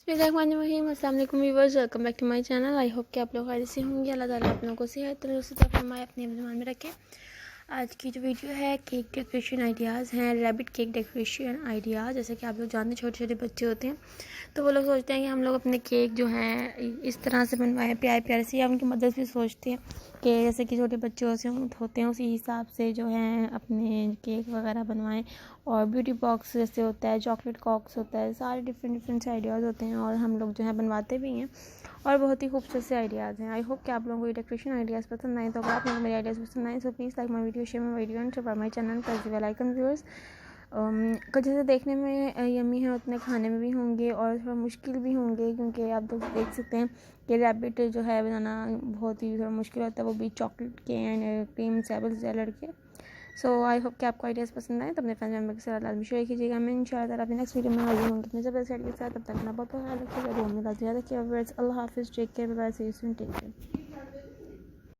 बिस्मिल्लाहिर्रहमानिर्रहीम। अस्सलाम वालेकुम viewers, welcome back to my channel. I hope कि आप लोग खैरियत से होंगे। अल्लाह ताला आप लोगों को सेहत तंदुरुस्ती अता फरमाए, अपने ज़बान में रखें। आज की जो वीडियो है केक डेकोरेशन आइडियाज़ हैं, रैबिट केक डेकोरेशन आइडियाज़। जैसे कि आप लोग जानते हैं छोटे छोटे बच्चे होते हैं तो वो लोग सोचते हैं कि हम लोग अपने केक जो हैं इस तरह से बनवाएं प्यारे प्यारे से, या उनकी मदद भी सोचते हैं कि जैसे कि छोटे बच्चे होते हैं उसी हिसाब से जो हैं अपने केक वगैरह बनवाएं। और ब्यूटी बॉक्स जैसे होता है, चॉकलेट कॉक्स होता है, सारे डिफरेंट से आइडियाज़ होते हैं और हम लोग जो है बनवाते भी हैं और बहुत ही खूबसूरत से आइडियाज़ हैं। आई होप कि आप लोगों को ये डेकोरेशन आइडियाज़ पसंद आए। तो अगर आप लोगों को मेरे आइडियाज़ पसंद आए तो please like my video, share my video and subscribe my channel, press the bell icon viewers. जैसे देखने में यम्मी है उतने खाने में भी होंगे और थोड़ा मुश्किल भी होंगे, क्योंकि आप लोग देख सकते हैं कि रैबिट जो है बनाना बहुत ही थोड़ा मुश्किल होता है, वो भी चॉकलेट के एंड क्रीम सेबल से लड़के। सो आई होप कि आपको आइडियाज़ पसंद आए। तो अपने फ्रेंड मेम्बर के साथ लाजमी शेयर कीजिएगा। मैं इंशाल्लाह अपने नेक्स्ट वीडियो में हाजिर होंगी अपने ज़बरदस्त आइडिया के साथ। तब तक अपना बहुत ख्याल रखिएगा, दुआ में याद रखिएगा। अल्लाह हाफिज़, take care, bye bye, see you soon, take care.